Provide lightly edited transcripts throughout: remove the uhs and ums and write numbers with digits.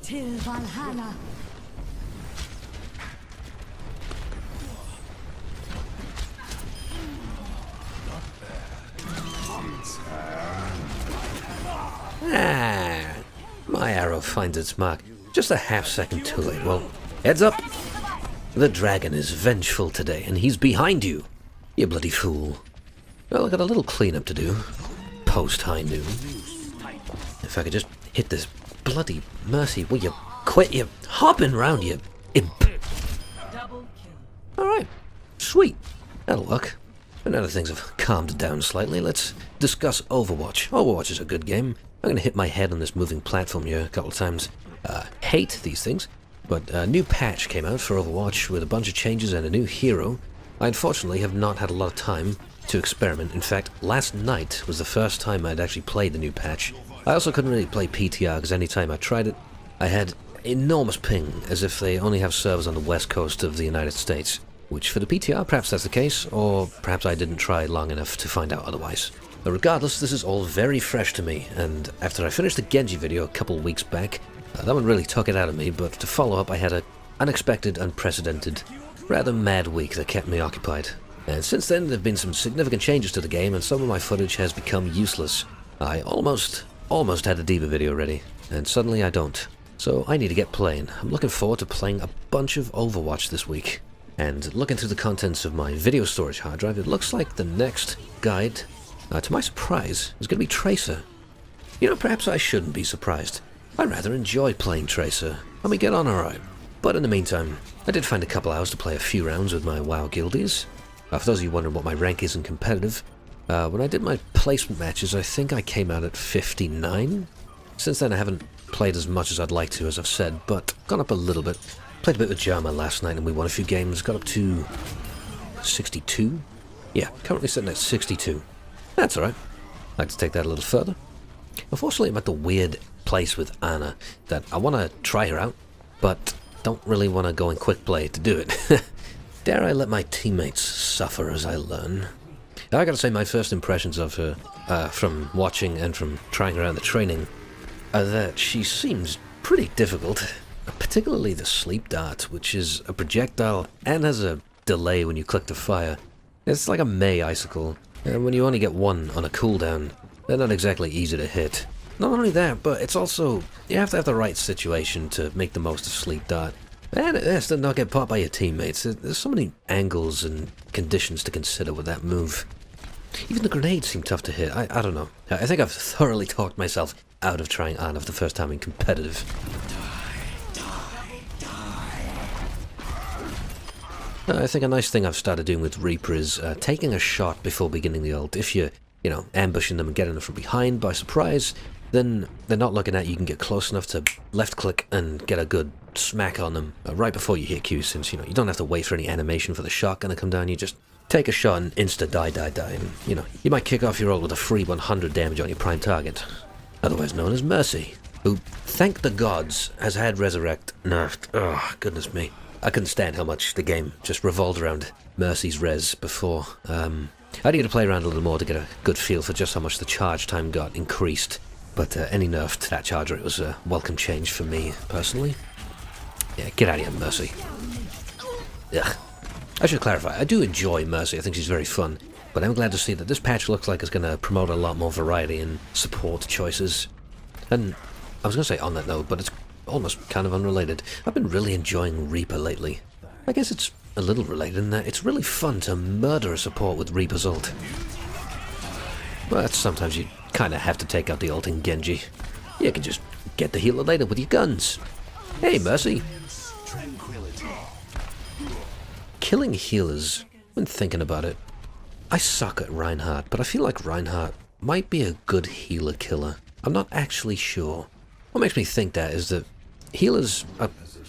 Till Valhalla. Ah, my arrow finds its mark just a half second too late. Well, heads up! The dragon is vengeful today, and he's behind you, you bloody fool. Well, I got a little cleanup to do, post-high noon. If I could just hit this bloody Mercy, will you quit your hopping round, you imp? Alright, sweet, that'll work. And now that things have calmed down slightly, let's discuss Overwatch. Overwatch is a good game. I'm going to hit my head on this moving platform here a couple of times. Hate these things, but a new patch came out for Overwatch with a bunch of changes and a new hero. I unfortunately have not had a lot of time to experiment. In fact, last night was the first time I'd actually played the new patch. I also couldn't really play PTR because any time I tried it, I had enormous ping, as if they only have servers on the west coast of the United States. Which for the PTR, perhaps that's the case, or perhaps I didn't try long enough to find out otherwise. But regardless, this is all very fresh to me, and after I finished the Genji video a couple weeks back, that one really took it out of me, but to follow up I had an unexpected, unprecedented, rather mad week that kept me occupied. And since then there have been some significant changes to the game, and some of my footage has become useless. I almost had a Diva video ready, and suddenly I don't. So I need to get playing. I'm looking forward to playing a bunch of Overwatch this week. And looking through the contents of my video storage hard drive, it looks like the next guide, to my surprise, is going to be Tracer. You know, perhaps I shouldn't be surprised. I rather enjoy playing Tracer, and we get on alright. But in the meantime, I did find a couple hours to play a few rounds with my WoW guildies. For those of you wondering what my rank is in competitive, when I did my placement matches, I think I came out at 59. Since then I haven't played as much as I'd like to, as I've said, but gone up a little bit. Played a bit with Jama last night and we won a few games, got up to 62? Yeah, currently sitting at 62. That's alright. I'd like to take that a little further. Unfortunately, I'm at the weird place with Anna that I want to try her out, but don't really want to go in quick play to do it. Dare I let my teammates suffer as I learn? Now, I gotta say, my first impressions of her, from watching and from trying her out in the training, are that she seems pretty difficult. Particularly the sleep dart, which is a projectile and has a delay when you click to fire. It's like a May icicle, and when you only get one on a cooldown, they're not exactly easy to hit. Not only that, but it's also, you have to have the right situation to make the most of sleep dart. And it has to not get popped by your teammates. There's so many angles and conditions to consider with that move. Even the grenades seem tough to hit. I don't know. I think I've thoroughly talked myself out of trying Anna for the first time in competitive. I think a nice thing I've started doing with Reaper is taking a shot before beginning the ult. If you're, ambushing them and getting them from behind by surprise, then they're not looking at you. You can get close enough to left click and get a good smack on them right before you hit Q, since, you don't have to wait for any animation for the shotgun to come down. You just take a shot and insta die. And, you might kick off your ult with a free 100 damage on your prime target, otherwise known as Mercy, who, thank the gods, has had Resurrect nerfed. Oh, goodness me. I couldn't stand how much the game just revolved around Mercy's res before. I needed to play around a little more to get a good feel for just how much the charge time got increased. But any nerf to that charge rate was a welcome change for me, personally. Yeah, get out of here, Mercy. Ugh. I should clarify, I do enjoy Mercy, I think she's very fun. But I'm glad to see that this patch looks like it's going to promote a lot more variety in support choices. And I was going to say on that note, but it's almost kind of unrelated. I've been really enjoying Reaper lately. I guess it's a little related in that it's really fun to murder a support with Reaper's ult. But sometimes you kind of have to take out the ult in Genji. You can just get the healer later with your guns. Hey, Mercy! Killing healers, when thinking about it, I suck at Reinhardt, but I feel like Reinhardt might be a good healer killer. I'm not actually sure. What makes me think that is that healers,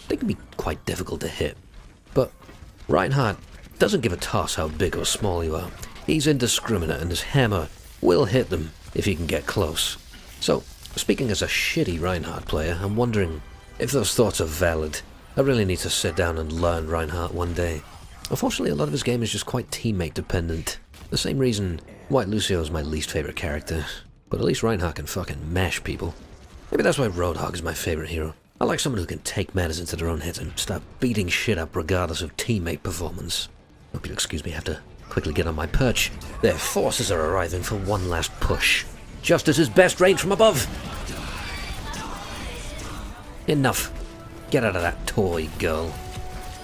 they can be quite difficult to hit. But Reinhardt doesn't give a toss how big or small you are. He's indiscriminate and his hammer will hit them if he can get close. So, speaking as a shitty Reinhardt player, I'm wondering if those thoughts are valid. I really need to sit down and learn Reinhardt one day. Unfortunately, a lot of his game is just quite teammate dependent. The same reason White Lucio is my least favorite character. But at least Reinhardt can fucking mash people. Maybe that's why Roadhog is my favorite hero. I like someone who can take matters into their own heads and start beating shit up regardless of teammate performance. Hope you'll excuse me, I have to quickly get on my perch. Their forces are arriving for one last push. Justice's best range from above! Enough. Get out of that toy, girl.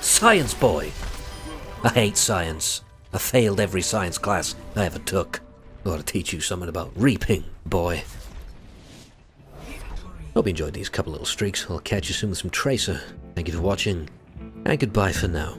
Science boy! I hate science. I failed every science class I ever took. I ought to teach you something about reaping, boy. Hope you enjoyed these couple little streaks. I'll catch you soon with some Tracer. Thank you for watching, and goodbye for now.